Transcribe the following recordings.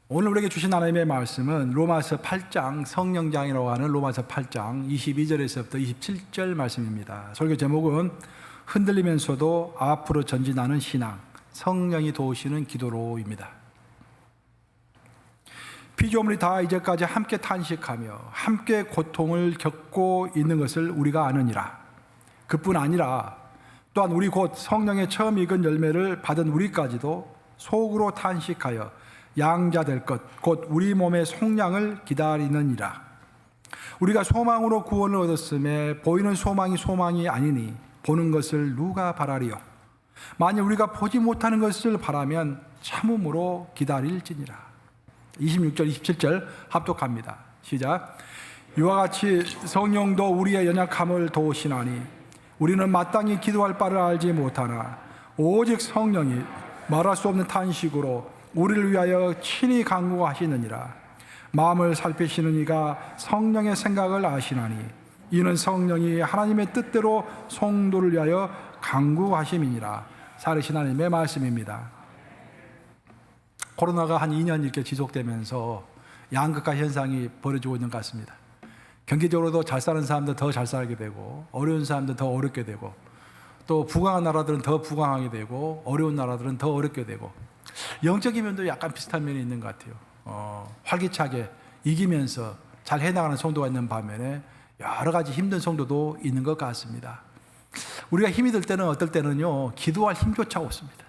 오늘 우리에게 주신 하나님의 말씀은 로마서 8장, 성령장이라고 하는 로마서 8장 22절에서부터 27절 말씀입니다. 설교 제목은 흔들리면서도 앞으로 전진하는 신앙, 성령이 도우시는 기도로입니다. 피조물이 다 이제까지 함께 탄식하며 함께 고통을 겪고 있는 것을 우리가 아느니라. 그뿐 아니라 또한 우리 곧 성령의 처음 익은 열매를 받은 우리까지도 속으로 탄식하여 양자될 것, 곧 우리 몸의 속량을 기다리느니라. 우리가 소망으로 구원을 얻었음에 보이는 소망이 소망이 아니니 보는 것을 누가 바라리요? 만일 우리가 보지 못하는 것을 바라면 참음으로 기다릴지니라. 26절, 27절 합독합니다. 시작. 이와 같이 성령도 우리의 연약함을 도우시나니 우리는 마땅히 기도할 바를 알지 못하나 오직 성령이 말할 수 없는 탄식으로 우리를 위하여 친히 간구하시느니라. 마음을 살피시는 이가 성령의 생각을 아시나니 이는 성령이 하나님의 뜻대로 성도를 위하여 간구하심이니라. 살으신 하나님의 말씀입니다. 코로나가 한 2년 이렇게 지속되면서 양극화 현상이 벌어지고 있는 것 같습니다. 경제적으로도 잘 사는 사람들 더 잘 살게 되고 어려운 사람들 더 어렵게 되고 또 부강한 나라들은 더 부강하게 되고 어려운 나라들은 더 어렵게 되고 영적인 면도 약간 비슷한 면이 있는 것 같아요. 활기차게 이기면서 잘 해나가는 성도가 있는 반면에 여러 가지 힘든 성도도 있는 것 같습니다. 우리가 힘이 들 때는 어떨 때는요, 기도할 힘조차 없습니다.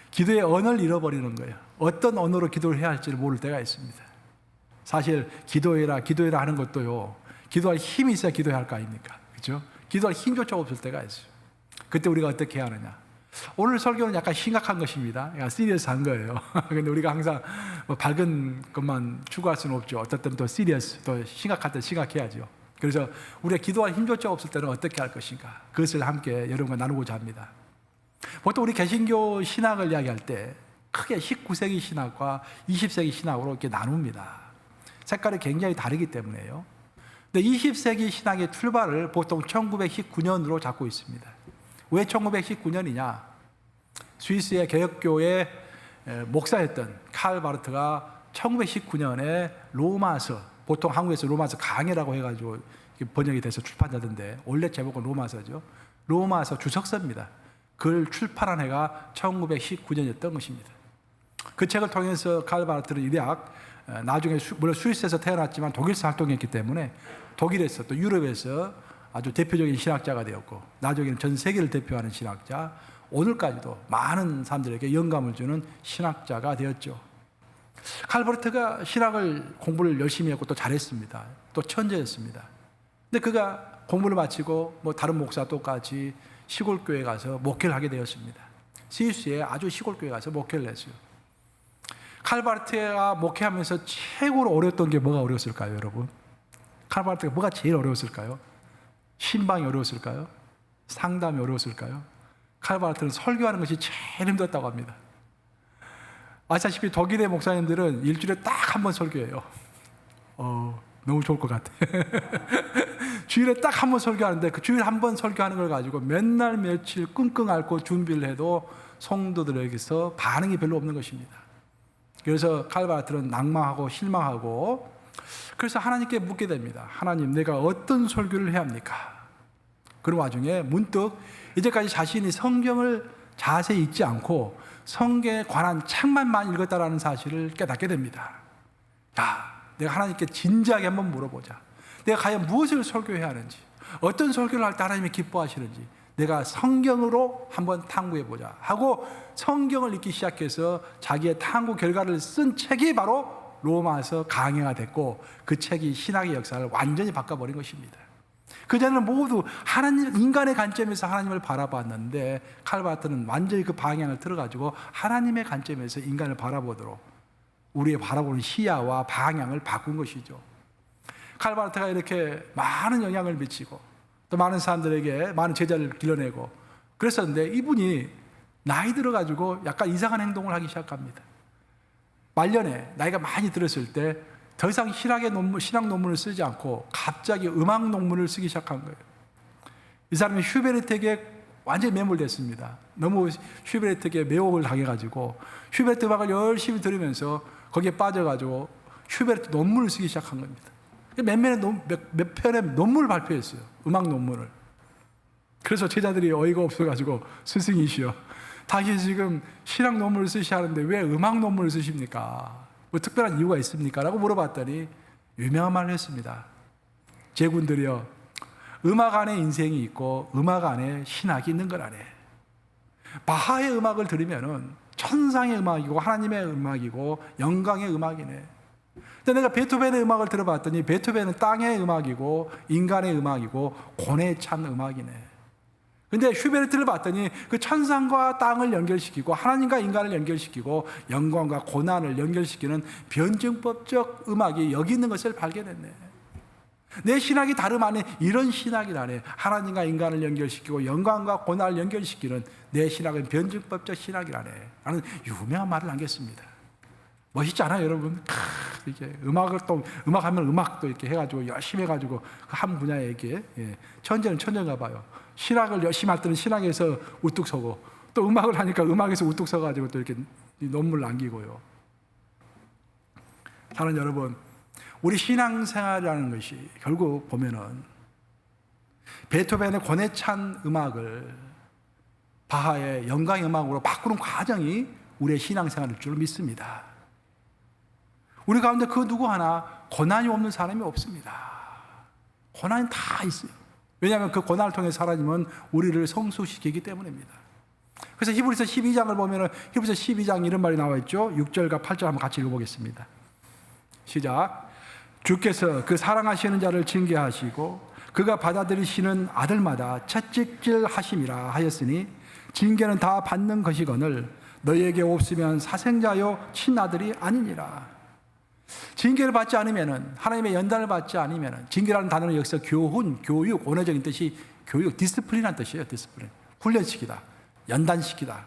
기도의 언어를 잃어버리는 거예요. 어떤 언어로 기도를 해야 할지를 모를 때가 있습니다. 사실 기도해라 하는 것도요, 기도할 힘이 있어야 기도해야 할 거 아닙니까? 그렇죠? 기도할 힘조차 없을 때가 있어요. 그때 우리가 어떻게 해야 하느냐? 오늘 설교는 약간 심각한 것입니다. 약간 시리어스한 거예요. 근데 우리가 항상 뭐 밝은 것만 추구할 수는 없죠. 어떨 때는 또 시리어스, 또 심각할 때 심각해야죠. 그래서 우리가 기도할 힘조차 없을 때는 어떻게 할 것인가? 그것을 함께 여러분과 나누고자 합니다. 보통 우리 개신교 신학을 이야기할 때 크게 19세기 신학과 20세기 신학으로 이렇게 나눕니다. 색깔이 굉장히 다르기 때문에요. 근데 20세기 신학의 출발을 보통 1919년으로 잡고 있습니다. 왜 1919년이냐? 스위스의 개혁교회 목사였던 칼 바르트가 1919년에 로마서, 보통 한국에서 로마서 강해라고 해가지고 번역이 돼서 출판되던데 원래 제목은 로마서죠. 로마서 주석서입니다. 그걸 출판한 해가 1919년이었던 것입니다. 그 책을 통해서 칼 바르트는 일약 나중에 물론 스위스에서 태어났지만 독일에서 활동했기 때문에 독일에서 또 유럽에서 아주 대표적인 신학자가 되었고 나중에는 전 세계를 대표하는 신학자, 오늘까지도 많은 사람들에게 영감을 주는 신학자가 되었죠. 칼 바르트가 신학을 공부를 열심히 했고 또 잘했습니다. 또 천재였습니다. 근데 그가 공부를 마치고 뭐 다른 목사 똑같이 시골교회 가서 목회를 하게 되었습니다. 스위스의 아주 시골교회 가서 목회를 했어요. 칼 바르트가 목회하면서 최고로 어려웠던 게 뭐가 어려웠을까요, 여러분? 칼 바르트가 뭐가 제일 어려웠을까요? 신방이 어려웠을까요? 상담이 어려웠을까요? 칼 바르트는 설교하는 것이 제일 힘들었다고 합니다. 아시다시피 독일의 목사님들은 일주일에 딱 한 번 설교해요. 너무 좋을 것 같아. 주일에 딱 한 번 설교하는데 그 주일 한 번 설교하는 걸 가지고 몇 날 며칠 끙끙 앓고 준비를 해도 성도들에게서 반응이 별로 없는 것입니다. 그래서 칼 바르트는 낭망하고 실망하고 그래서 하나님께 묻게 됩니다. 하나님, 내가 어떤 설교를 해야 합니까? 그런 와중에 문득 이제까지 자신이 성경을 자세히 읽지 않고 성경에 관한 책만 많이 읽었다라는 사실을 깨닫게 됩니다. 내가 하나님께 진지하게 한번 물어보자. 내가 과연 무엇을 설교해야 하는지, 어떤 설교를 할 때 하나님이 기뻐하시는지 내가 성경으로 한번 탐구해보자 하고 성경을 읽기 시작해서 자기의 탐구 결과를 쓴 책이 바로 로마서 강해가 됐고 그 책이 신학의 역사를 완전히 바꿔버린 것입니다. 그전에는 모두 하나님, 인간의 관점에서 하나님을 바라봤는데 칼 바르트는 완전히 그 방향을 틀어가지고 하나님의 관점에서 인간을 바라보도록 우리의 바라보는 시야와 방향을 바꾼 것이죠. 칼 바르트가 이렇게 많은 영향을 미치고 또 많은 사람들에게 많은 제자를 길러내고 그랬었는데 이분이 나이 들어가지고 약간 이상한 행동을 하기 시작합니다. 말년에 나이가 많이 들었을 때 더 이상 신학 논문을 쓰지 않고 갑자기 음악 논문을 쓰기 시작한 거예요. 이 사람이 슈베르트에게 완전히 매몰됐습니다. 너무 슈베르트에게 매혹을 당해가지고 슈베르트 음악을 열심히 들으면서 거기에 빠져가지고 슈베르트 논문을 쓰기 시작한 겁니다. 몇 편의 논문을 발표했어요. 음악 논문을. 그래서 제자들이 어이가 없어가지고 스승이시여, 당신 지금 신학 논문을 쓰시는데 왜 음악 논문을 쓰십니까? 뭐 특별한 이유가 있습니까? 라고 물어봤더니 유명한 말을 했습니다. 제군들이여, 음악 안에 인생이 있고 음악 안에 신학이 있는 거라네. 바하의 음악을 들으면은 천상의 음악이고 하나님의 음악이고 영광의 음악이네. 근데 내가 베토벤의 음악을 들어봤더니 베토벤은 땅의 음악이고 인간의 음악이고 고뇌에 찬 음악이네. 근데 슈베르트를 봤더니 그 천상과 땅을 연결시키고 하나님과 인간을 연결시키고 영광과 고난을 연결시키는 변증법적 음악이 여기 있는 것을 발견했네. 내 신학이 다름 아닌 이런 신학이라네. 하나님과 인간을 연결시키고 영광과 고난을 연결시키는 내 신학은 변증법적 신학이라네. 라는 유명한 말을 남겼습니다. 멋있지 않아요, 여러분? 이렇게 음악하면 음악도 이렇게 해가지고 열심히 해가지고 한 분야에 이렇게 천재는 천재인가 봐요. 신학을 열심히 할 때는 신학에서 우뚝 서고 또 음악을 하니까 음악에서 우뚝 서가지고 또 이렇게 논문을 남기고요. 사랑하는 여러분, 우리 신앙생활이라는 것이 결국 보면은 베토벤의 고뇌 찬 음악을 바하의 영광의 음악으로 바꾸는 과정이 우리의 신앙생활일 줄 믿습니다. 우리 가운데 그 누구 하나 고난이 없는 사람이 없습니다. 고난이 다 있어요. 왜냐하면 그 고난을 통해 하나님은 우리를 성숙시키기 때문입니다. 그래서 히브리서 12장을 보면은 히브리서 12장 이런 말이 나와 있죠. 6절과 8절 한번 같이 읽어보겠습니다. 시작. 주께서 그 사랑하시는 자를 징계하시고 그가 받아들이시는 아들마다 채찍질 하심이라 하였으니 징계는 다 받는 것이거늘 너희에게 없으면 사생자요 친아들이 아니니라. 징계를 받지 않으면은, 하나님의 연단을 받지 않으면은, 징계라는 단어는 여기서 교훈, 교육, 언어적인 뜻이 교육, 디스플린이라는 뜻이에요. 디스플린. 훈련시키다, 연단시키다,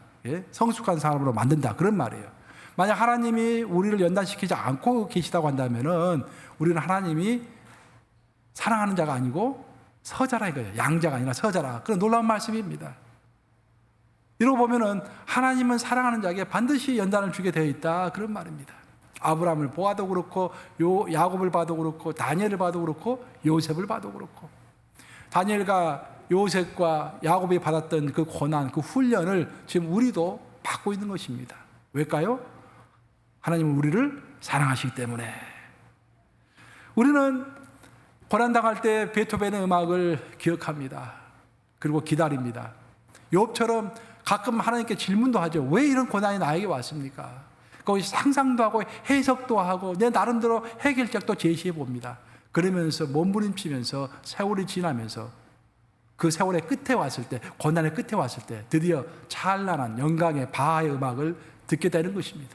성숙한 사람으로 만든다, 그런 말이에요. 만약 하나님이 우리를 연단시키지 않고 계시다고 한다면은 우리는 하나님이 사랑하는 자가 아니고 서자라 이거예요. 양자가 아니라 서자라. 그런 놀라운 말씀입니다. 이러고 보면은 하나님은 사랑하는 자에게 반드시 연단을 주게 되어 있다, 그런 말입니다. 아브라함을 보아도 그렇고 야곱을 봐도 그렇고 다니엘을 봐도 그렇고 요셉을 봐도 그렇고 다니엘과 요셉과 야곱이 받았던 그 고난, 그 훈련을 지금 우리도 받고 있는 것입니다. 왜일까요? 하나님은 우리를 사랑하시기 때문에. 우리는 고난당할 때 베토벤의 음악을 기억합니다. 그리고 기다립니다. 욥처럼 가끔 하나님께 질문도 하죠. 왜 이런 고난이 나에게 왔습니까? 거기서 상상도 하고 해석도 하고 내 나름대로 해결책도 제시해 봅니다. 그러면서 몸부림치면서 세월이 지나면서 그 세월의 끝에 왔을 때, 고난의 끝에 왔을 때 드디어 찬란한 영광의 바하의 음악을 듣게 되는 것입니다.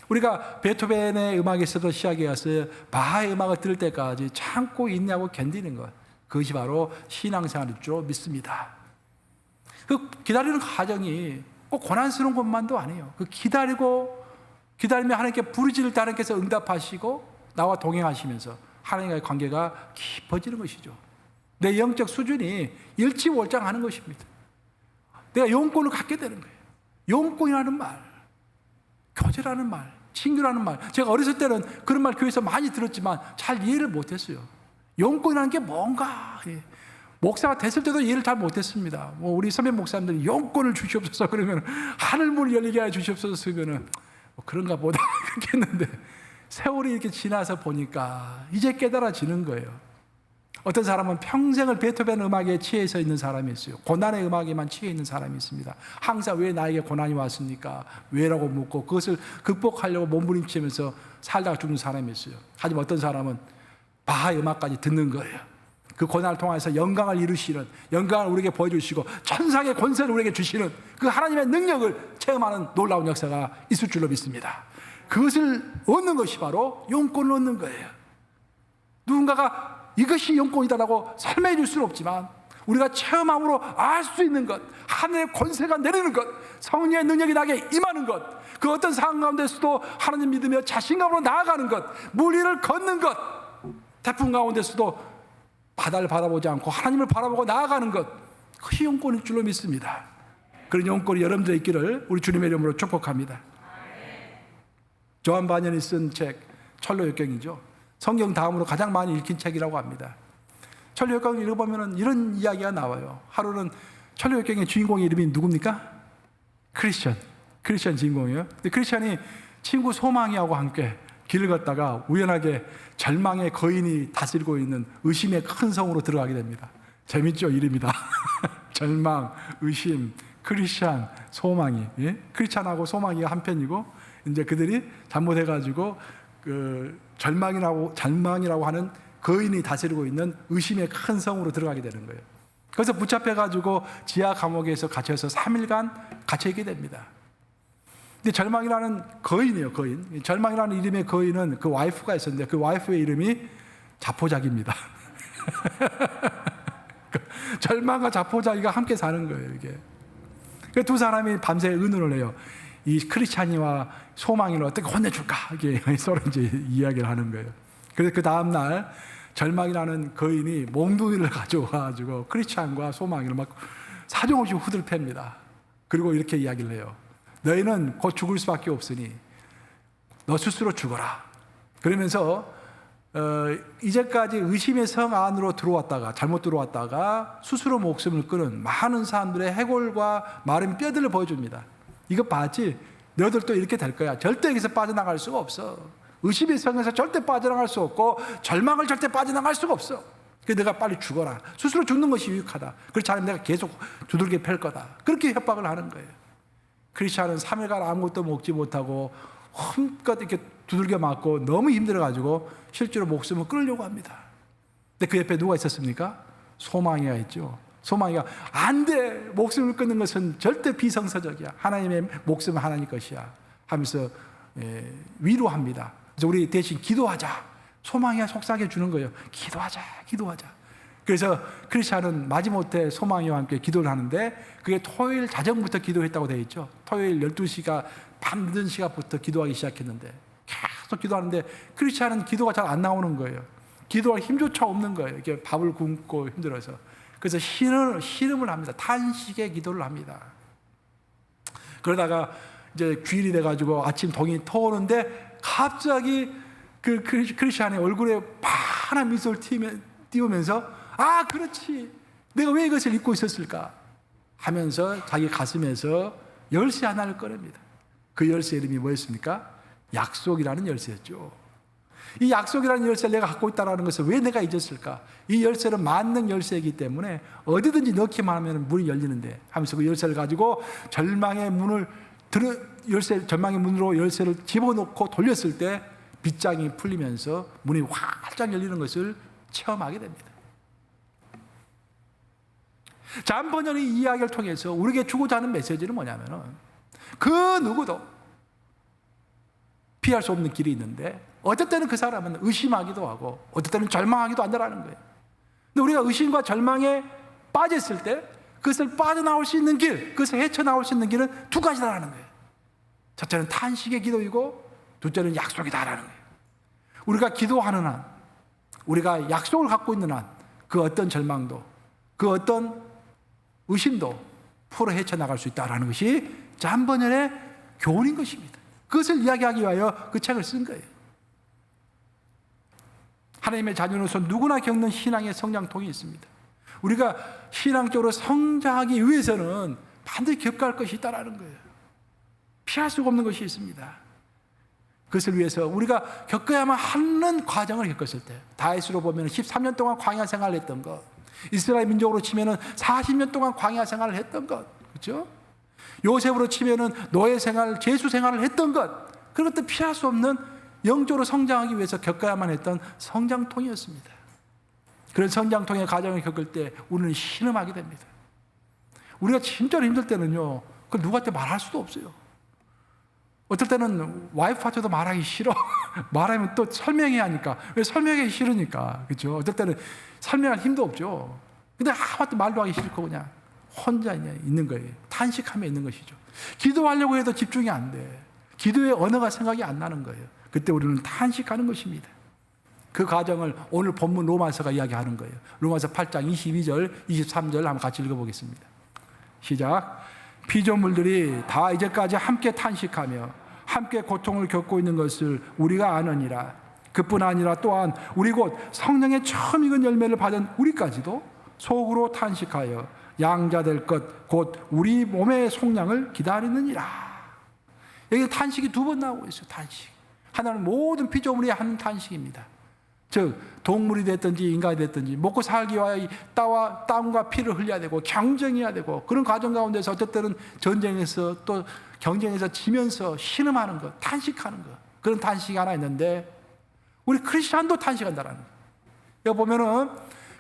우리가 베토벤의 음악에서도 시작해서 바하의 음악을 들을 때까지 참고 인내하고 견디는 것, 그것이 바로 신앙생활일 줄 믿습니다. 그 기다리는 과정이 꼭 고난스러운 것만도 아니에요. 그 기다리며 하나님께 부르짖을 때 하나님께서 응답하시고 나와 동행하시면서 하나님과의 관계가 깊어지는 것이죠. 내 영적 수준이 일치월장하는 것입니다. 내가 영권을 갖게 되는 거예요. 영권이라는 말, 교제라는 말, 친교라는 말. 제가 어렸을 때는 그런 말 교회에서 많이 들었지만 잘 이해를 못했어요. 영권이라는 게 뭔가. 목사가 됐을 때도 이해를 잘 못했습니다. 우리 선배 목사님들이 영권을 주시옵소서 그러면 하늘문을 열리게 해 주시옵소서 그러면 그런가 보다 그렇게 했는데 세월이 이렇게 지나서 보니까 이제 깨달아지는 거예요. 어떤 사람은 평생을 베토벤 음악에 취해서 있는 사람이 있어요. 고난의 음악에만 취해 있는 사람이 있습니다. 항상 왜 나에게 고난이 왔습니까? 왜라고 묻고 그것을 극복하려고 몸부림치면서 살다가 죽는 사람이 있어요. 하지만 어떤 사람은 바하의 음악까지 듣는 거예요. 그 고난을 통해서 영광을 이루시는, 영광을 우리에게 보여주시고 천상의 권세를 우리에게 주시는 그 하나님의 능력을 체험하는 놀라운 역사가 있을 줄로 믿습니다. 그것을 얻는 것이 바로 영권을 얻는 거예요. 누군가가 이것이 영권이다라고 설명해 줄 수는 없지만 우리가 체험함으로 알 수 있는 것, 하늘의 권세가 내리는 것, 성령의 능력이 나에게 임하는 것, 그 어떤 상황 가운데서도 하나님 믿으며 자신감으로 나아가는 것, 물 위를 걷는 것, 태풍 가운데서도 바다를 바라보지 않고 하나님을 바라보고 나아가는 것, 그 영권일 줄로 믿습니다. 그런 영권이 여러분들의 있기를 우리 주님의 이름으로 축복합니다. 조한 바년이 쓴 책 철로역경이죠. 성경 다음으로 가장 많이 읽힌 책이라고 합니다. 철로역경을 읽어보면 이런 이야기가 나와요. 하루는 철로역경의 주인공의 이름이 누굽니까? 크리스천 주인공이에요. 근데 크리스천이 친구 소망이하고 함께 길을 걷다가 우연하게 절망의 거인이 다스리고 있는 의심의 큰 성으로 들어가게 됩니다. 재밌죠? 이름이다. 절망, 의심, 크리스천, 소망이. 예? 크리스천하고 소망이가 한편이고, 이제 그들이 잘못해가지고 그 절망이라고 하는 거인이 다스리고 있는 의심의 큰 성으로 들어가게 되는 거예요. 그래서 붙잡혀가지고 지하 감옥에서 갇혀서 3일간 갇혀있게 됩니다. 근데 절망이라는 거인이에요, 거인. 절망이라는 이름의 거인은 그 와이프가 있었는데 그 와이프의 이름이 자포자기입니다. 절망과 자포자기가 함께 사는 거예요, 이게. 두 사람이 밤새 의논을 해요. 이 크리스찬이와 소망이를 어떻게 혼내줄까? 이게 서로 이제 이야기를 하는 거예요. 그래서 그 다음날 절망이라는 거인이 몽둥이를 가져와가지고 크리스찬과 소망이를 막 사정없이 후들 팹니다. 그리고 이렇게 이야기를 해요. 너희는 곧 죽을 수밖에 없으니 너 스스로 죽어라. 그러면서 이제까지 의심의 성 안으로 들어왔다가 잘못 들어왔다가 스스로 목숨을 끊은 많은 사람들의 해골과 마른 뼈들을 보여줍니다. 이거 봤지? 너희들도 이렇게 될 거야. 절대 여기서 빠져나갈 수가 없어. 의심의 성에서 절대 빠져나갈 수 없고 절망을 절대 빠져나갈 수가 없어. 그래서 내가 빨리 죽어라. 스스로 죽는 것이 유익하다. 그렇지 않으면 내가 계속 두들겨 팰 거다. 그렇게 협박을 하는 거예요. 크리스찬은 3일간 아무것도 먹지 못하고 흠껏 이렇게 두들겨 맞고 너무 힘들어가지고 실제로 목숨을 끊으려고 합니다. 근데 그 옆에 누가 있었습니까? 소망이가 있죠. 소망이가 안 돼! 목숨을 끊는 것은 절대 비성서적이야. 하나님의 목숨은 하나님 것이야 하면서 위로합니다. 그래서 우리 대신 기도하자. 소망이가 속삭여 주는 거예요. 기도하자. 그래서 크리스찬은 마지못해 소망이와 함께 기도를 하는데 그게 토요일 자정부터 기도했다고 되어 있죠. 토요일 12시가 밤 늦은 시간부터 기도하기 시작했는데 계속 기도하는데 크리스찬은 기도가 잘 안 나오는 거예요. 기도할 힘조차 없는 거예요. 이렇게 밥을 굶고 힘들어서. 그래서 신음을 합니다. 탄식의 기도를 합니다. 그러다가 이제 주일이 돼가지고 아침 동이 터오는데 갑자기 그 크리스찬의 얼굴에 환한 미소를 띄우면서 아, 그렇지. 내가 왜 이것을 잊고 있었을까? 하면서 자기 가슴에서 열쇠 하나를 꺼냅니다. 그 열쇠 이름이 뭐였습니까? 약속이라는 열쇠였죠. 이 약속이라는 열쇠를 내가 갖고 있다는 것을 왜 내가 잊었을까? 이 열쇠는 만능 열쇠이기 때문에 어디든지 넣기만 하면 문이 열리는데 하면서 그 열쇠를 가지고 절망의 문으로 열쇠를 집어넣고 돌렸을 때 빗장이 풀리면서 문이 활짝 열리는 것을 체험하게 됩니다. 잠 번연의 이 이야기를 통해서 우리에게 주고자 하는 메시지는 뭐냐면은 그 누구도 피할 수 없는 길이 있는데 어떨 때는 그 사람은 의심하기도 하고 어떨 때는 절망하기도 한다는 거예요. 근데 우리가 의심과 절망에 빠졌을 때 그것을 빠져나올 수 있는 길, 그것을 헤쳐나올 수 있는 길은 두 가지다라는 거예요. 첫째는 탄식의 기도이고 둘째는 약속이다라는 거예요. 우리가 기도하는 한, 우리가 약속을 갖고 있는 한 그 어떤 절망도 그 어떤 의심도 풀어 헤쳐나갈 수 있다는 것이 잠번연의 교훈인 것입니다. 그것을 이야기하기 위하여 그 책을 쓴 거예요. 하나님의 자녀로서 누구나 겪는 신앙의 성장통이 있습니다. 우리가 신앙적으로 성장하기 위해서는 반드시 겪어야 할 것이 있다는 거예요. 피할 수가 없는 것이 있습니다. 그것을 위해서 우리가 겪어야만 하는 과정을 겪었을 때 다윗으로 보면 13년 동안 광야 생활을 했던 것, 이스라엘 민족으로 치면 40년 동안 광야 생활을 했던 것, 그렇죠? 요셉으로 치면 노예 생활, 제수 생활을 했던 것, 그런 것도 피할 수 없는 영적으로 성장하기 위해서 겪어야만 했던 성장통이었습니다. 그런 성장통의 과정을 겪을 때 우리는 신음하게 됩니다. 우리가 진짜로 힘들 때는요, 그걸 누구한테 말할 수도 없어요. 어떨 때는 와이프한테도 말하기 싫어. 말하면 또 설명해야 하니까. 왜 설명하기 싫으니까. 그렇죠? 어떨 때는 설명할 힘도 없죠. 근데 아무것도 말도 하기 싫고 그냥 혼자 있는 거예요. 탄식하며 있는 것이죠. 기도하려고 해도 집중이 안 돼. 기도의 언어가 생각이 안 나는 거예요. 그때 우리는 탄식하는 것입니다. 그 과정을 오늘 본문 로마서가 이야기하는 거예요. 로마서 8장 22절, 23절 한번 같이 읽어보겠습니다. 시작. 피조물들이 다 이제까지 함께 탄식하며 함께 고통을 겪고 있는 것을 우리가 아느니라. 그뿐 아니라 또한 우리 곧 성령의 처음 익은 열매를 받은 우리까지도 속으로 탄식하여 양자 될 것 곧 우리 몸의 속량을 기다리느니라. 여기 탄식이 두 번 나오고 있어요. 탄식. 하나는 모든 피조물이 하는 탄식입니다. 즉 동물이 됐든지 인간이 됐든지 먹고 살기 위하여 땀과 피를 흘려야 되고 경쟁해야 되고, 그런 과정 가운데서 어쨌든 전쟁에서 또 경쟁에서 지면서 신음하는 것, 탄식하는 것, 그런 탄식이 하나 있는데 우리 크리스찬도 탄식한다라는 거예요. 여기 보면은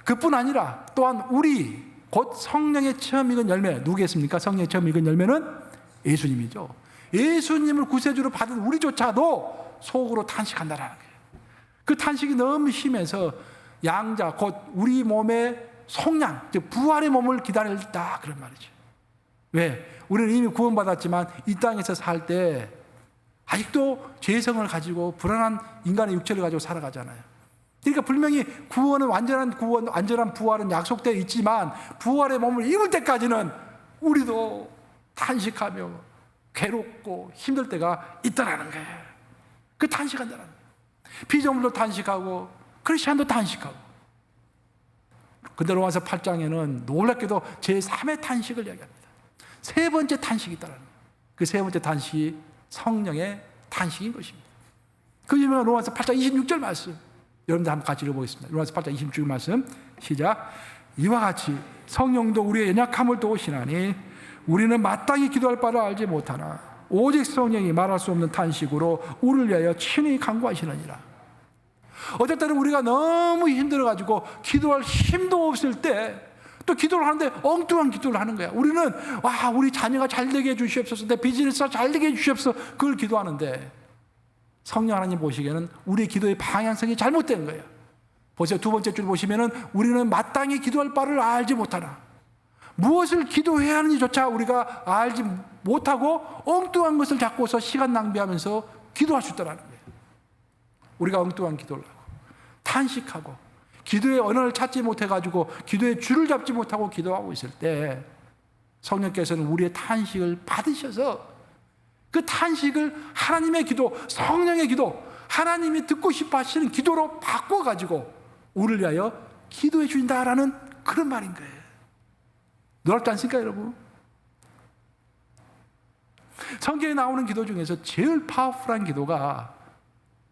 그뿐 아니라 또한 우리 곧 성령의 처음 익은 열매, 누구겠습니까? 성령의 처음 익은 열매는 예수님이죠. 예수님을 구세주로 받은 우리조차도 속으로 탄식한다라는 거예요. 그 탄식이 너무 심해서 양자 곧 우리 몸의 속량, 즉 부활의 몸을 기다린다, 그런 말이죠. 왜? 우리는 이미 구원받았지만 이 땅에서 살 때 아직도 죄성을 가지고 불안한 인간의 육체를 가지고 살아가잖아요. 그러니까 분명히 구원은 완전한 구원, 완전한 부활은 약속되어 있지만 부활의 몸을 입을 때까지는 우리도 탄식하며 괴롭고 힘들 때가 있다라는 거예요. 그 탄식한다는 거예요. 피조물도 탄식하고 크리스찬도 탄식하고. 근데 로마서 8장에는 놀랍게도 제3의 탄식을 이야기합니다. 세 번째 탄식이 있다는 거예요. 그 세 번째 탄식이 성령의 탄식인 것입니다. 그 유명한 로마서 8장 26절 말씀, 여러분들 한번 같이 읽어보겠습니다. 로마서 8장 26절 말씀 시작. 이와 같이 성령도 우리의 연약함을 도우시나니 우리는 마땅히 기도할 바를 알지 못하나 오직 성령이 말할 수 없는 탄식으로 우리를 위하여 친히 간구하시느니라. 어떨 때는 우리가 너무 힘들어가지고 기도할 힘도 없을 때 또 기도를 하는데 엉뚱한 기도를 하는 거야. 우리는 와, 우리 자녀가 잘 되게 해주시옵소서, 내 비즈니스가 잘 되게 해주시옵소서, 그걸 기도하는데 성령 하나님 보시기에는 우리의 기도의 방향성이 잘못된 거예요. 보세요. 두 번째 줄 보시면은 우리는 마땅히 기도할 바를 알지 못하나, 무엇을 기도해야 하는지조차 우리가 알지 못하고 엉뚱한 것을 잡고서 시간 낭비하면서 기도할 수 있다는 거예요. 우리가 엉뚱한 기도를 하고 탄식하고 기도의 언어를 찾지 못해가지고 기도의 줄을 잡지 못하고 기도하고 있을 때 성령께서는 우리의 탄식을 받으셔서 그 탄식을 하나님의 기도, 성령의 기도, 하나님이 듣고 싶어 하시는 기도로 바꿔가지고 우리를 위하여 기도해 주신다라는 그런 말인 거예요. 놀랍지 않습니까, 여러분? 성경에 나오는 기도 중에서 제일 파워풀한 기도가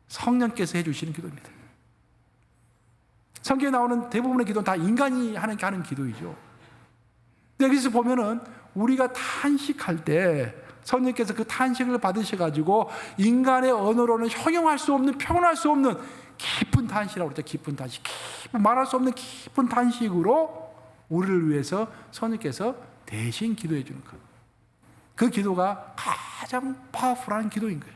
성령께서 해주시는 기도입니다. 성경에 나오는 대부분의 기도는 다 인간이 하는 기도이죠. 여기서 보면은 우리가 탄식할 때 성령께서 그 탄식을 받으셔가지고 인간의 언어로는 형용할 수 없는, 표현할 수 없는 깊은 탄식이라고 그러죠. 깊은 탄식, 말할 수 없는 깊은 탄식으로 우리를 위해서 성령께서 대신 기도해 주는 것. 그 기도가 가장 파워풀한 기도인 거예요.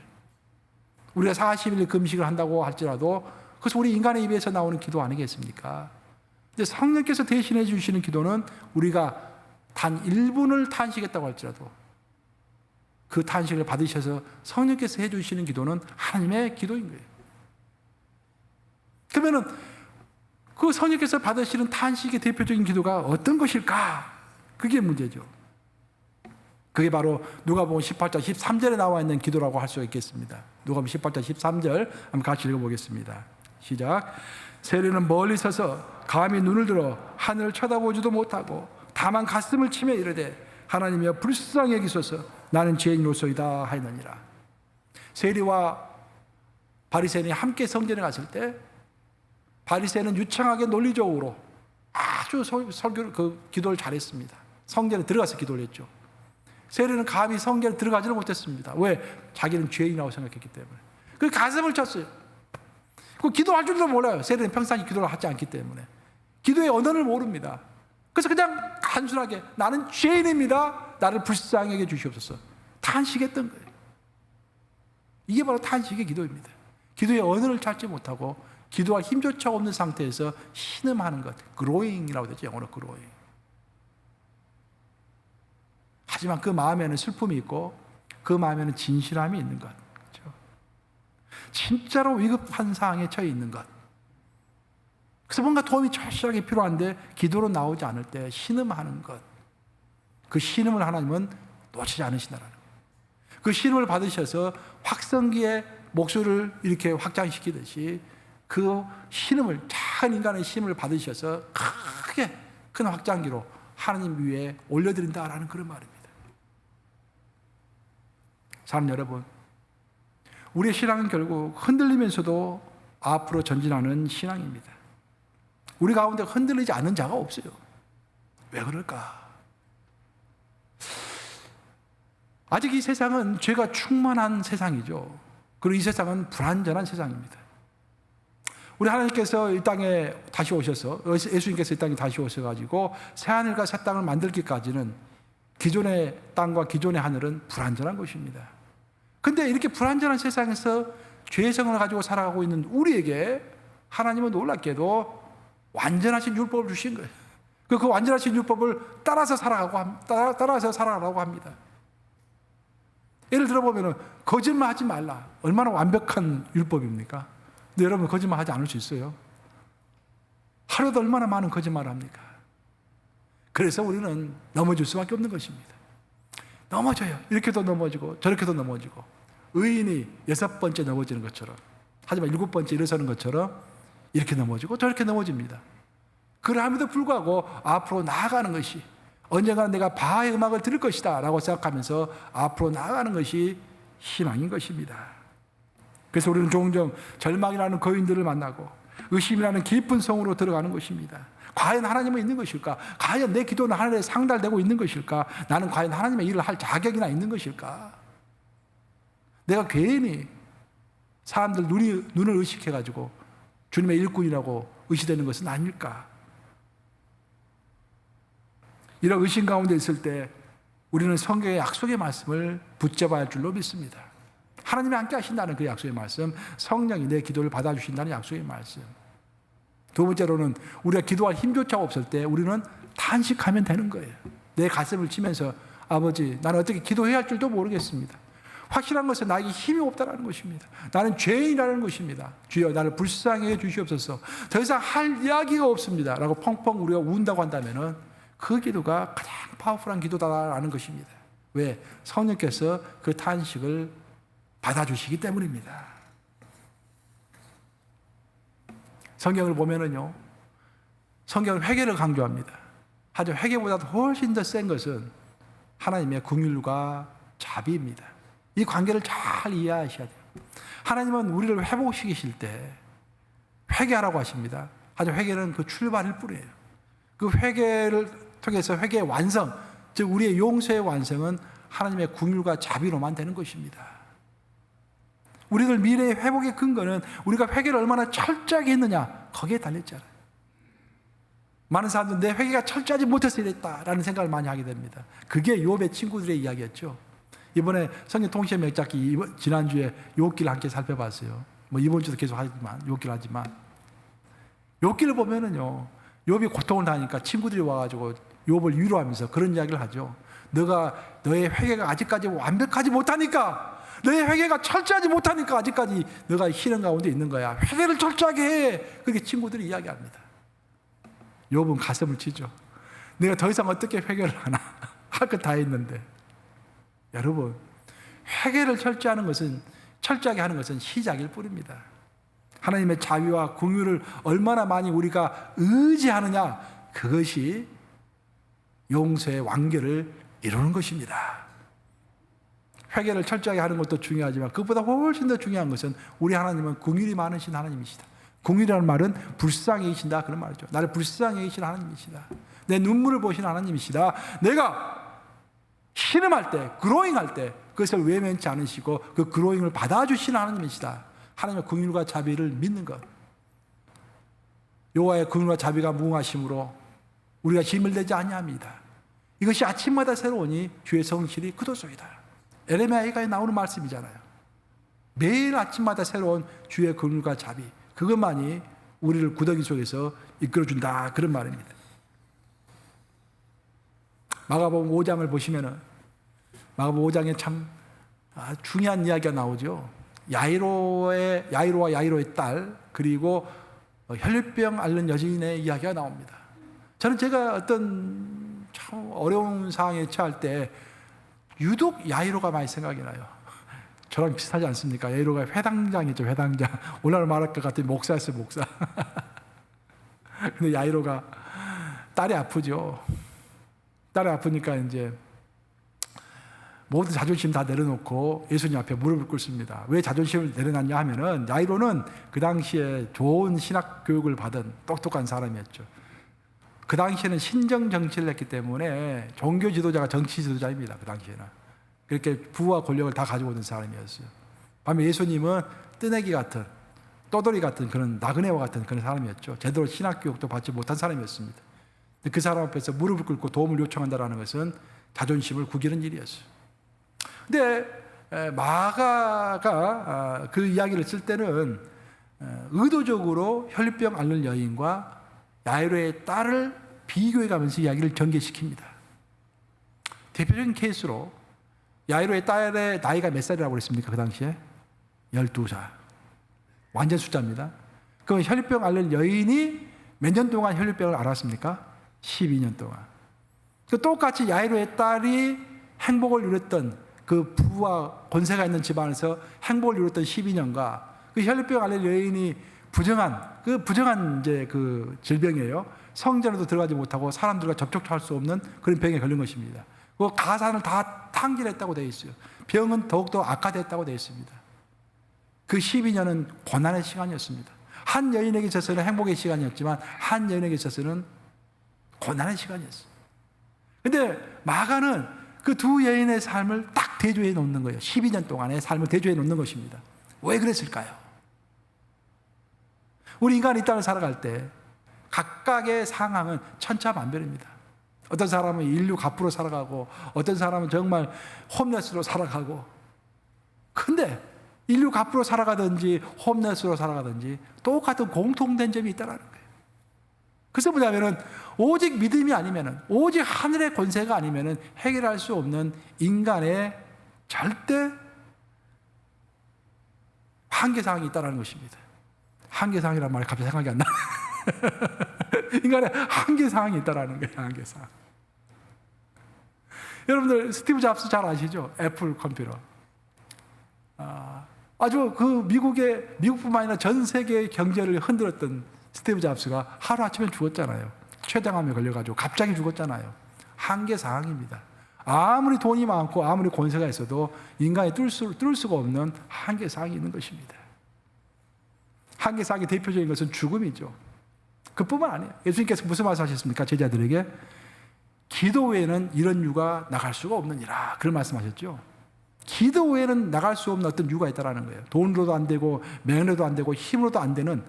우리가 40일 금식을 한다고 할지라도 그것은 우리 인간의 입에서 나오는 기도 아니겠습니까? 근데 성령께서 대신해 주시는 기도는 우리가 단 1분을 탄식했다고 할지라도 그 탄식을 받으셔서 성령께서 해주시는 기도는 하나님의 기도인 거예요. 그러면은 그 성령께서 받으시는 탄식의 대표적인 기도가 어떤 것일까? 그게 문제죠. 그게 바로 누가복음 18장 13절에 나와 있는 기도라고 할 수 있겠습니다. 누가복음 18장 13절 한번 같이 읽어보겠습니다. 시작. 세리는 멀리 서서 감히 눈을 들어 하늘을 쳐다보지도 못하고 다만 가슴을 치며 이르되 하나님이여 불쌍히 여기소서 나는 죄인으로소이다 하였느니라. 세리와 바리새인이 함께 성전에 갔을 때 바리새인은 유창하게 논리적으로 아주 기도를 잘했습니다. 성전에 들어가서 기도를 했죠. 세리는 감히 성전에 들어가지를 못했습니다. 왜? 자기는 죄인이라고 생각했기 때문에. 그 가슴을 쳤어요. 그 기도할 줄도 몰라요. 세리는 평상시 기도를 하지 않기 때문에. 기도의 언어를 모릅니다. 그래서 그냥 단순하게 나는 죄인입니다. 나를 불쌍히 여겨 주시옵소서. 탄식했던 거예요. 이게 바로 탄식의 기도입니다. 기도의 언어를 찾지 못하고 기도할 힘조차 없는 상태에서 신음하는 것. 그로잉이라고 되죠. 영어로 그로잉. 하지만 그 마음에는 슬픔이 있고 그 마음에는 진실함이 있는 것. 그렇죠? 진짜로 위급한 상황에 처해 있는 것. 그래서 뭔가 도움이 절실하게 필요한데 기도로 나오지 않을 때 신음하는 것, 그 신음을 하나님은 놓치지 않으신다라는 거예요. 그 신음을 받으셔서 확성기의 목소리를 이렇게 확장시키듯이 그 신음을, 작은 인간의 신음을 받으셔서 크게 큰 확장기로 하나님 위에 올려드린다라는 그런 말입니다. 사랑하는 여러분, 우리의 신앙은 결국 흔들리면서도 앞으로 전진하는 신앙입니다. 우리 가운데 흔들리지 않는 자가 없어요. 왜 그럴까? 아직 이 세상은 죄가 충만한 세상이죠. 그리고 이 세상은 불완전한 세상입니다. 우리 하나님께서 이 땅에 다시 오셔서, 예수님께서 이 땅에 다시 오셔가지고 새하늘과 새 땅을 만들기까지는 기존의 땅과 기존의 하늘은 불완전한 것입니다. 근데 이렇게 불완전한 세상에서 죄성을 가지고 살아가고 있는 우리에게 하나님은 놀랍게도 완전하신 율법을 주신 거예요. 그 완전하신 율법을 따라서 살아가라고 합니다. 예를 들어보면 거짓말하지 말라. 얼마나 완벽한 율법입니까? 근데 여러분 거짓말하지 않을 수 있어요? 하루도 얼마나 많은 거짓말을 합니까? 그래서 우리는 넘어질 수밖에 없는 것입니다. 넘어져요. 이렇게도 넘어지고 저렇게도 넘어지고, 의인이 6번째 넘어지는 것처럼, 하지만 7번째 일어서는 것처럼 이렇게 넘어지고 저렇게 넘어집니다. 그럼에도 불구하고 앞으로 나아가는 것이, 언젠가 내가 바하의 음악을 들을 것이다 라고 생각하면서 앞으로 나아가는 것이 신앙인 것입니다. 그래서 우리는 종종 절망이라는 거인들을 만나고 의심이라는 깊은 성으로 들어가는 것입니다. 과연 하나님은 있는 것일까? 과연 내 기도는 하늘에 상달되고 있는 것일까? 나는 과연 하나님의 일을 할 자격이나 있는 것일까? 내가 괜히 사람들 눈을 의식해가지고 주님의 일꾼이라고 의시되는 것은 아닐까? 이런 의심 가운데 있을 때 우리는 성경의 약속의 말씀을 붙잡아야 할 줄로 믿습니다. 하나님이 함께 하신다는 그 약속의 말씀, 성령이 내 기도를 받아주신다는 약속의 말씀. 두 번째로는 우리가 기도할 힘조차 없을 때 우리는 탄식하면 되는 거예요. 내 가슴을 치면서 아버지, 나는 어떻게 기도해야 할 줄도 모르겠습니다. 확실한 것은 나에게 힘이 없다는 것입니다. 나는 죄인이라는 것입니다. 주여 나를 불쌍히 해 주시옵소서. 더 이상 할 이야기가 없습니다 라고 펑펑 우리가 운다고 한다면 그 기도가 가장 파워풀한 기도다라는 것입니다. 왜? 성령께서 그 탄식을 받아주시기 때문입니다. 성경을 보면은요, 성경은 회개를 강조합니다. 하지만 회개보다도 훨씬 더 센 것은 하나님의 긍휼과 자비입니다. 이 관계를 잘 이해하셔야 돼요. 하나님은 우리를 회복시키실 때 회개하라고 하십니다. 하지만 회개는 그 출발일 뿐이에요. 그 회개를 통해서 회개의 완성, 즉 우리의 용서의 완성은 하나님의 긍휼과 자비로만 되는 것입니다. 우리들 미래의 회복의 근거는 우리가 회개를 얼마나 철저하게 했느냐, 거기에 달렸잖아요. 많은 사람들은 내 회개가 철저하지 못해서 이랬다라는 생각을 많이 하게 됩니다. 그게 욥의 친구들의 이야기였죠. 이번에 성경 통신의 맥잡기 지난주에 욥기를 함께 살펴봤어요. 뭐 이번 주도 계속 하지만 욥기를 하지만, 욥기를 보면은요, 욥이 고통을 당하니까 친구들이 와가지고 욥을 위로하면서 그런 이야기를 하죠. 너의 회개가 아직까지 완벽하지 못하니까, 너의 회개가 철저하지 못하니까 아직까지 너가 희는 가운데 있는 거야. 회개를 철저하게 해. 그렇게 친구들이 이야기합니다. 욥은 가슴을 치죠. 내가 더 이상 어떻게 회개를 하나? 할 것 다 했는데. 여러분, 회개를 철저하게 하는 것은 시작일 뿐입니다. 하나님의 자비와 긍휼을 얼마나 많이 우리가 의지하느냐, 그것이 용서의 완결을 이루는 것입니다. 회개를 철저하게 하는 것도 중요하지만 그것보다 훨씬 더 중요한 것은 우리 하나님은 긍휼이 많으신 하나님이시다. 긍휼이라는 말은 불쌍히 계신다, 그런 말이죠. 나를 불쌍히 계신 하나님이시다. 내 눈물을 보신 하나님이시다. 내가 신음할 때, 그로잉할 때 그것을 외면치 않으시고 그 그로잉을 받아주시는 하나님이시다. 하나님의 긍휼과 자비를 믿는 것. 여호와의 긍휼과 자비가 무궁하심으로 우리가 힘을 내지 아니합니다. 이것이 아침마다 새로우니 주의 성실이 그도소이다. 에레미야에 나오는 말씀이잖아요. 매일 아침마다 새로운 주의 긍휼과 자비, 그것만이 우리를 구더기 속에서 이끌어준다, 그런 말입니다. 마가복음 5장을 보시면은 마가복음 5장에 참 중요한 이야기가 나오죠. 야이로와 야이로의 딸, 그리고 혈류병 앓는 여인의 이야기가 나옵니다. 저는 제가 어떤 참 어려운 상황에 처할 때 유독 야이로가 많이 생각이 나요. 저랑 비슷하지 않습니까? 야이로가 회당장이죠, 회당장. 오늘 말할 것 같은 목사였어요, 목사. 근데 야이로가 딸이 아프죠. 딸이 아프니까 이제 모든 자존심 다 내려놓고 예수님 앞에 무릎을 꿇습니다. 왜 자존심을 내려놨냐 하면은 야이로는 그 당시에 좋은 신학 교육을 받은 똑똑한 사람이었죠. 그 당시에는 신정 정치를 했기 때문에 종교 지도자가 정치 지도자입니다. 그 당시에는. 그렇게 부와 권력을 다 가지고 있는 사람이었어요. 반면 예수님은 뜨내기 같은, 떠돌이 같은 그런 나그네와 같은 그런 사람이었죠. 제대로 신학 교육도 받지 못한 사람이었습니다. 그 사람 앞에서 무릎을 꿇고 도움을 요청한다는 것은 자존심을 구기는 일이었어요. 근데 마가가 그 이야기를 쓸 때는 의도적으로 혈류병 앓는 여인과 야이로의 딸을 비교해가면서 이야기를 전개시킵니다. 대표적인 케이스로 야이로의 딸의 나이가 몇 살이라고 그랬습니까? 그 당시에 12살. 완전 숫자입니다. 그럼 혈류병 앓는 여인이 몇 년 동안 혈류병을 앓았습니까? 12년 동안. 똑같이 야이로의 딸이 행복을 누렸던 그 부와 권세가 있는 집안에서 행복을 누렸던 12년과 그 혈류병 앓는 여인이 부정한 이제 그 질병이에요. 성전에도 들어가지 못하고 사람들과 접촉도 할 수 없는 그런 병에 걸린 것입니다. 그 가산을 다 탕진했다고 되어 있어요. 병은 더욱더 악화됐다고 되어 있습니다. 그 12년은 고난의 시간이었습니다. 한 여인에게 있어서는 행복의 시간이었지만 한 여인에게 있어서는 고난의 시간이었어요. 근데 마가는 그 두 여인의 삶을 딱 대조해 놓는 거예요. 12년 동안의 삶을 대조해 놓는 것입니다. 왜 그랬을까요? 우리 인간이 이 땅을 살아갈 때 각각의 상황은 천차만별입니다. 어떤 사람은 인류 갑부로 살아가고 어떤 사람은 정말 홈레스로 살아가고, 근데 인류 갑부로 살아가든지 홈레스로 살아가든지 똑같은 공통된 점이 있다는 거예요. 그래서 뭐냐면은 오직 믿음이 아니면은, 오직 하늘의 권세가 아니면은 해결할 수 없는 인간의 절대 한계사항이 있다는 것입니다. 한계사항이라는 말이 갑자기 생각이 안 나. 인간의 한계사항이 있다는 거예요. 한계사항. 여러분들 스티브 잡스 잘 아시죠? 애플 컴퓨터. 아주 그 미국뿐만 아니라 전 세계의 경제를 흔들었던 스티브 잡스가 하루아침에 죽었잖아요. 췌장암에 걸려가지고 갑자기 죽었잖아요. 한계사항입니다. 아무리 돈이 많고 아무리 권세가 있어도 인간이 뚫을 수가 없는 한계사항이 있는 것입니다. 한계사항의 대표적인 것은 죽음이죠. 그뿐만 아니에요. 예수님께서 무슨 말씀하셨습니까? 제자들에게 기도 외에는 이런 유가 나갈 수가 없느니라, 그런 말씀하셨죠. 기도 외에는 나갈 수 없는 어떤 유가 있다는 거예요. 돈으로도 안 되고 명예로도 안 되고 힘으로도 안 되는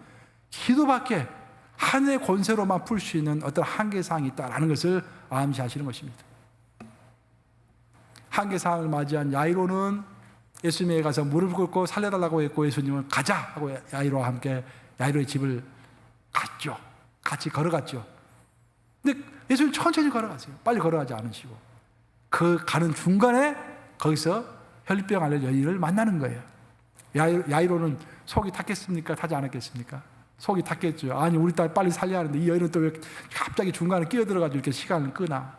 기도밖에 하늘의 권세로만 풀 수 있는 어떤 한계사항이 있다는 것을 암시하시는 것입니다. 한계사항을 맞이한 야이로는 예수님에게 가서 무릎을 꿇고 살려달라고 했고, 예수님은 가자 하고 야이로와 함께 야이로의 집을 갔죠. 같이 걸어갔죠. 근데 예수님 천천히 걸어가세요. 빨리 걸어가지 않으시고. 그 가는 중간에 거기서 혈류병 앓는 여인을 만나는 거예요. 야이로는 속이 탔겠습니까? 타지 않았겠습니까? 속이 탔겠죠. 아니, 우리 딸 빨리 살려야 하는데 이 여인은 또 왜 갑자기 중간에 끼어들어가지고 이렇게 시간을 끄나.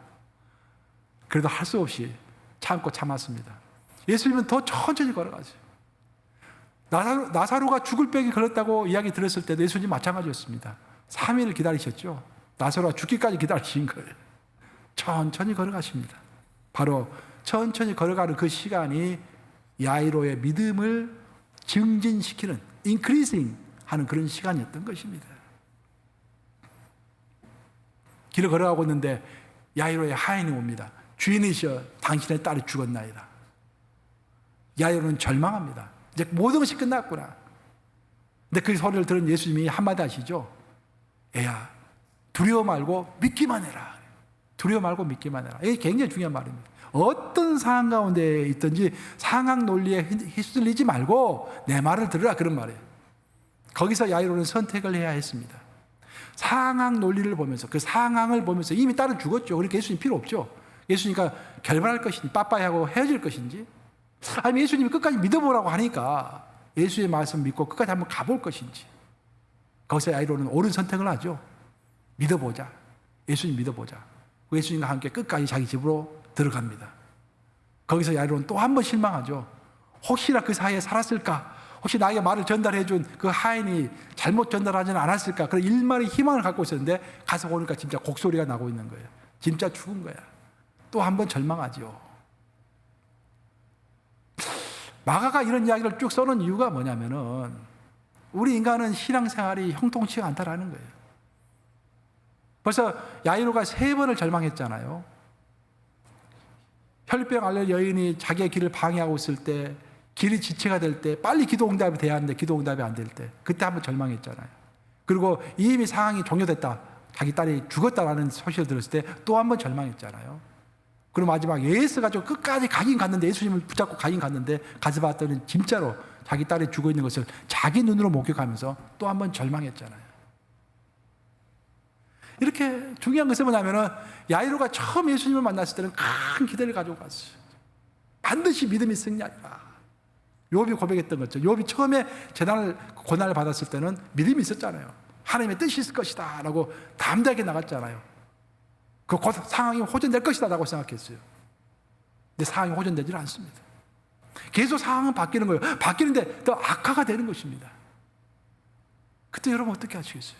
그래도 할 수 없이 참고 참았습니다. 예수님은 더 천천히 걸어가세요. 나사로가 죽을 병에 걸렸다고 이야기 들었을 때도 예수님 마찬가지였습니다. 3일을 기다리셨죠. 나사로가 죽기까지 기다리신 거예요. 천천히 걸어가십니다. 바로 천천히 걸어가는 그 시간이 야이로의 믿음을 증진시키는, increasing 하는 그런 시간이었던 것입니다. 길을 걸어가고 있는데 야이로의 하인이 옵니다. 주인이시여, 당신의 딸이 죽었나이다. 야이로는 절망합니다. 이제 모든 것이 끝났구나. 근데 그 소리를 들은 예수님이 한마디 하시죠. 애야, 두려워 말고 믿기만 해라. 두려워 말고 믿기만 해라. 이게 굉장히 중요한 말입니다. 어떤 상황 가운데 있든지 상황 논리에 휩쓸리지 말고 내 말을 들으라, 그런 말이에요. 거기서 야이로는 선택을 해야 했습니다. 상황 논리를 보면서, 그 상황을 보면서, 이미 딸은 죽었죠. 그러니까 예수님 필요 없죠. 예수님과 결별할 것인지 빠빠이하고 헤어질 것인지, 아니면 예수님이 끝까지 믿어보라고 하니까 예수의 말씀 믿고 끝까지 한번 가볼 것인지, 거기서 야이로는 옳은 선택을 하죠. 믿어보자. 예수님 믿어보자. 예수님과 함께 끝까지 자기 집으로 들어갑니다. 거기서 야이로는 또 한 번 실망하죠. 혹시나 그 사이에 살았을까? 혹시 나에게 말을 전달해 준 그 하인이 잘못 전달하지는 않았을까? 그런 일말의 희망을 갖고 있었는데 가서 보니까 진짜 곡소리가 나고 있는 거예요. 진짜 죽은 거야. 또 한 번 절망하죠. 마가가 이런 이야기를 쭉 써놓은 이유가 뭐냐면은 우리 인간은 신앙생활이 형통치가 않다라는 거예요. 벌써 야이로가 3번을 절망했잖아요. 혈병 앓는 여인이 자기의 길을 방해하고 있을 때, 길이 지체가 될 때, 빨리 기도 응답이 돼야 하는데 기도 응답이 안 될 때, 그때 한번 절망했잖아요. 그리고 이미 상황이 종료됐다, 자기 딸이 죽었다라는 소식을 들었을 때 또 한번 절망했잖아요. 그리고 마지막 예수 가지고 끝까지 가긴 갔는데, 예수님을 붙잡고 가긴 갔는데 가서 봤더니 진짜로 자기 딸이 죽어 있는 것을 자기 눈으로 목격하면서 또 한번 절망했잖아요. 이렇게 중요한 것은 뭐냐면은 야이로가 처음 예수님을 만났을 때는 큰 기대를 가지고 갔어요. 반드시 믿음이 승리하리라. 욥이 고백했던 거죠. 욥이 처음에 재난을, 고난을 받았을 때는 믿음이 있었잖아요. 하나님의 뜻이 있을 것이다 라고 담대하게 나갔잖아요. 그 상황이 호전될 것이다 라고 생각했어요. 근데 상황이 호전되지는 않습니다. 계속 상황은 바뀌는 거예요. 바뀌는데 더 악화가 되는 것입니다. 그때 여러분 어떻게 하시겠어요?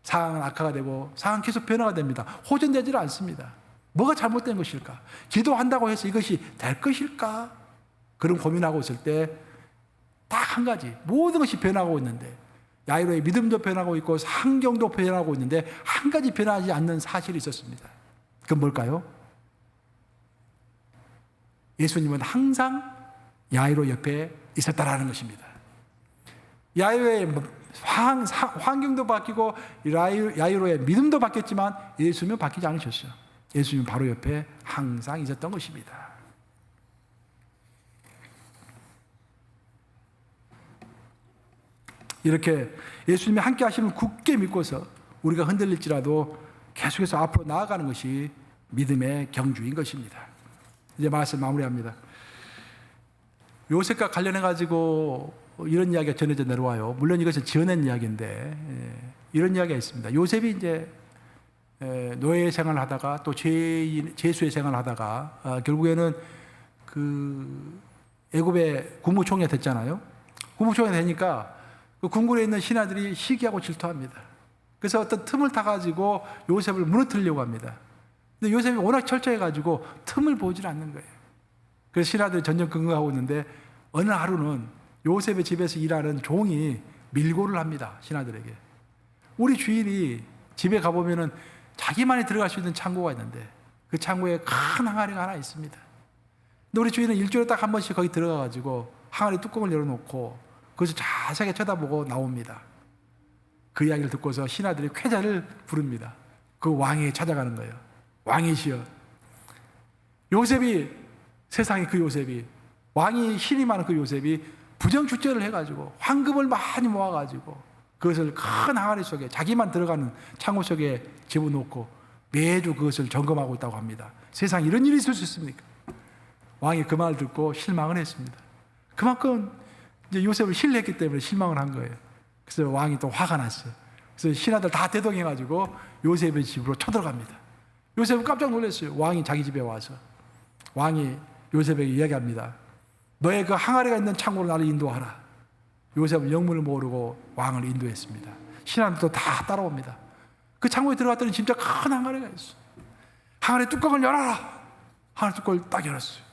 상황은 악화가 되고 상황은 계속 변화가 됩니다. 호전되지는 않습니다. 뭐가 잘못된 것일까? 기도한다고 해서 이것이 될 것일까? 그런 고민하고 있을 때 딱 한 가지, 모든 것이 변하고 있는데, 야이로의 믿음도 변하고 있고 환경도 변하고 있는데 한 가지 변하지 않는 사실이 있었습니다. 그건 뭘까요? 예수님은 항상 야이로 옆에 있었다라는 것입니다. 야이로의 환경도 바뀌고 야이로의 믿음도 바뀌었지만 예수님은 바뀌지 않으셨어요. 예수님은 바로 옆에 항상 있었던 것입니다. 이렇게 예수님이 함께 하심을 굳게 믿고서 우리가 흔들릴지라도 계속해서 앞으로 나아가는 것이 믿음의 경주인 것입니다. 이제 말씀 마무리합니다. 요셉과 관련해 가지고 이런 이야기가 전해져 내려와요. 물론 이것은 지어낸 이야기인데 이런 이야기가 있습니다. 요셉이 이제 노예 생활을 하다가 또 제수의 생활을 하다가 결국에는 그 애굽의 국무총리가 됐잖아요. 국무총리가 되니까 그 궁궐에 있는 신하들이 시기하고 질투합니다. 그래서 어떤 틈을 타가지고 요셉을 무너뜨리려고 합니다. 근데 요셉이 워낙 철저해가지고 틈을 보질 않는 거예요. 그래서 신하들이 전전긍긍하고 있는데 어느 하루는 요셉의 집에서 일하는 종이 밀고를 합니다. 신하들에게. 우리 주인이 집에 가보면은 자기만이 들어갈 수 있는 창고가 있는데 그 창고에 큰 항아리가 하나 있습니다. 근데 우리 주인은 일주일에 딱 한 번씩 거기 들어가가지고 항아리 뚜껑을 열어놓고 그것을 자세하게 쳐다보고 나옵니다. 그 이야기를 듣고서 신하들이 쾌자를 부릅니다. 그 왕이 찾아가는 거예요. 왕이시여. 요셉이, 세상에 그 요셉이, 왕이 신이 많은 그 요셉이 부정축제를 해가지고 황금을 많이 모아가지고 그것을 큰 항아리 속에 자기만 들어가는 창고 속에 집어넣고 매주 그것을 점검하고 있다고 합니다. 세상에 이런 일이 있을 수 있습니까? 왕이 그 말을 듣고 실망을 했습니다. 그만큼 이제 요셉을 신뢰했기 때문에 실망을 한 거예요. 그래서 왕이 또 화가 났어요. 그래서 신하들 다 대동해가지고 요셉의 집으로 쳐들어갑니다. 요셉은 깜짝 놀랐어요. 왕이 자기 집에 와서. 왕이 요셉에게 이야기합니다. 너의 그 항아리가 있는 창고로 나를 인도하라. 요셉은 영문을 모르고 왕을 인도했습니다. 신하들도 다 따라옵니다. 그 창고에 들어갔더니 진짜 큰 항아리가 있어요. 항아리 뚜껑을 열어라. 항아리 뚜껑을 딱 열었어요.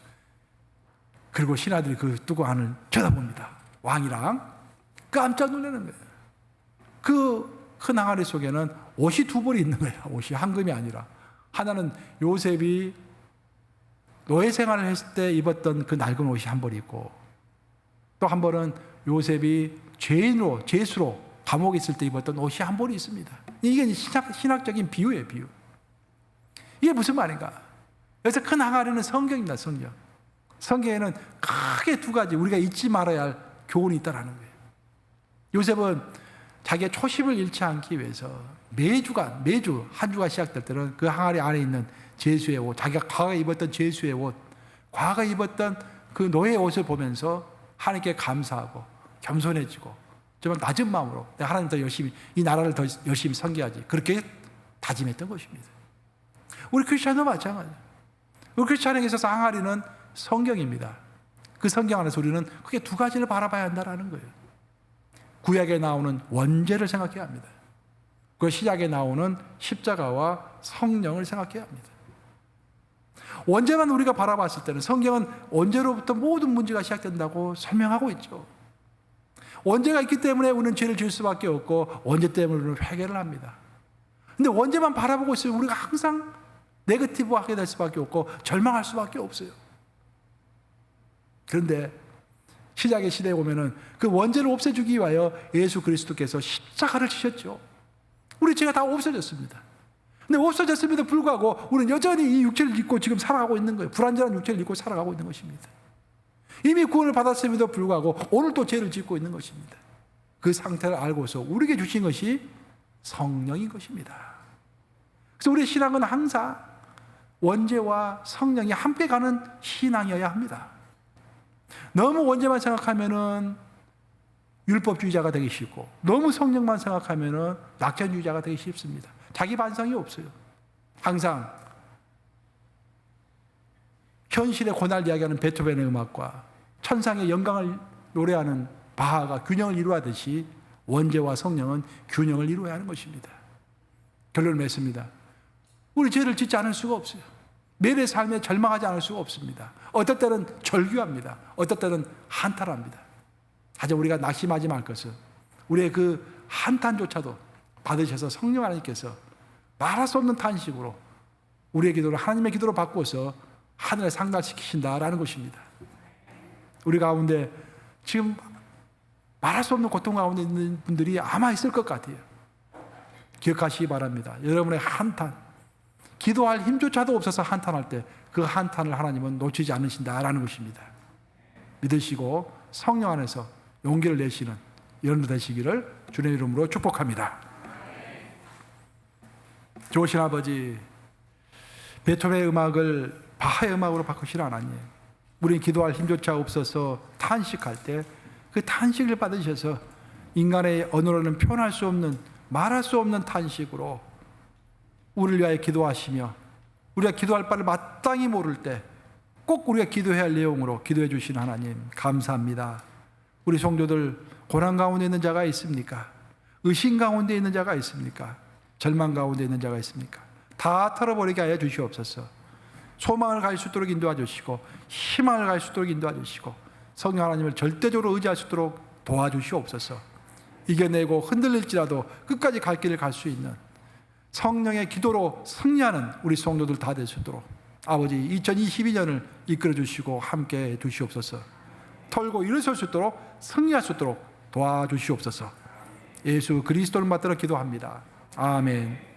그리고 신하들이 그 뚜껑 안을 쳐다봅니다. 왕이랑 깜짝 놀라는 거예요. 그 큰 항아리 속에는 옷이 2벌이 있는 거예요. 옷이 황금이 아니라. 하나는 요셉이 노예 생활을 했을 때 입었던 그 낡은 옷이 한 벌이 있고 또 한 벌은 요셉이 죄수로 감옥에 있을 때 입었던 옷이 한 벌이 있습니다. 이게 신학적인 비유예요, 비유. 이게 무슨 말인가? 그래서 큰 항아리는 성경입니다, 성경. 성경에는 크게 2가지 우리가 잊지 말아야 할 교훈이 있다는 거예요. 요셉은 자기의 초심을 잃지 않기 위해서 매주 한 주가 시작될 때는 그 항아리 안에 있는 제수의 옷, 자기가 과거에 입었던 제수의 옷, 과거에 입었던 그 노예의 옷을 보면서 하나님께 감사하고 겸손해지고 정말 낮은 마음으로 내가 하나님 더 열심히, 이 나라를 더 열심히 섬겨야지, 그렇게 다짐했던 것입니다. 우리 크리스찬도 마찬가지예요. 우리 크리스찬에게 있어서 항아리는 성경입니다. 그 성경 안에서 우리는 크게 두 가지를 바라봐야 한다는 거예요. 구약에 나오는 원죄를 생각해야 합니다. 그 시작에 나오는 십자가와 성령을 생각해야 합니다. 원죄만 우리가 바라봤을 때는 성경은 원죄로부터 모든 문제가 시작된다고 설명하고 있죠. 원죄가 있기 때문에 우리는 죄를 지을 수밖에 없고, 원죄 때문에 우리는 회개를 합니다. 근데 원죄만 바라보고 있으면 우리가 항상 네거티브하게 될 수밖에 없고 절망할 수밖에 없어요. 그런데 시작의 시대에 오면은 그 원죄를 없애주기 위하여 예수 그리스도께서 십자가를 지셨죠. 우리 죄가 다 없어졌습니다. 근데 없어졌음에도 불구하고 우리는 여전히 이 육체를 입고 지금 살아가고 있는 거예요. 불완전한 육체를 입고 살아가고 있는 것입니다. 이미 구원을 받았음에도 불구하고 오늘 또 죄를 짓고 있는 것입니다. 그 상태를 알고서 우리에게 주신 것이 성령인 것입니다. 그래서 우리의 신앙은 항상 원죄와 성령이 함께 가는 신앙이어야 합니다. 너무 원죄만 생각하면은 율법주의자가 되기 쉽고, 너무 성령만 생각하면은 낙천주의자가 되기 쉽습니다. 자기 반성이 없어요. 항상 현실의 고난을 이야기하는 베토벤의 음악과 천상의 영광을 노래하는 바하가 균형을 이루하듯이 원죄와 성령은 균형을 이루어야 하는 것입니다. 결론을 맺습니다. 우리 죄를 짓지 않을 수가 없어요. 매일의 삶에 절망하지 않을 수가 없습니다. 어떨 때는 절규합니다. 어떨 때는 한탄합니다. 하지만 우리가 낙심하지 말 것은 우리의 그 한탄조차도 받으셔서 성령 하나님께서 말할 수 없는 탄식으로 우리의 기도를 하나님의 기도로 바꾸어서 하늘에 상달시키신다라는 것입니다. 우리 가운데 지금 말할 수 없는 고통 가운데 있는 분들이 아마 있을 것 같아요. 기억하시기 바랍니다. 여러분의 한탄, 기도할 힘조차도 없어서 한탄할 때 그 한탄을 하나님은 놓치지 않으신다라는 것입니다. 믿으시고 성령 안에서 용기를 내시는 여러분 되시기를 주님의 이름으로 축복합니다. 좋으신 아버지, 베토벤의 음악을 바하의 음악으로 바꾸신 하나님, 우리는 기도할 힘조차 없어서 탄식할 때 그 탄식을 받으셔서 인간의 언어로는 표현할 수 없는, 말할 수 없는 탄식으로 우리를 위하여 기도하시며, 우리가 기도할 바를 마땅히 모를 때 꼭 우리가 기도해야 할 내용으로 기도해 주신 하나님 감사합니다. 우리 성도들 고난 가운데 있는 자가 있습니까? 의심 가운데 있는 자가 있습니까? 절망 가운데 있는 자가 있습니까? 다 털어버리게 하여 주시옵소서. 소망을 가질 수 있도록 인도해 주시고, 희망을 가질 수 있도록 인도해 주시고, 성령 하나님을 절대적으로 의지할 수 있도록 도와주시옵소서. 이겨내고 흔들릴지라도 끝까지 갈 길을 갈 수 있는 성령의 기도로 승리하는 우리 성도들 다 될 수 있도록 아버지 2022년을 이끌어 주시고 함께 두시옵소서. 털고 일어설 수 있도록 승리할 수 있도록 도와주시옵소서. 예수 그리스도를 받들어 기도합니다. 아멘.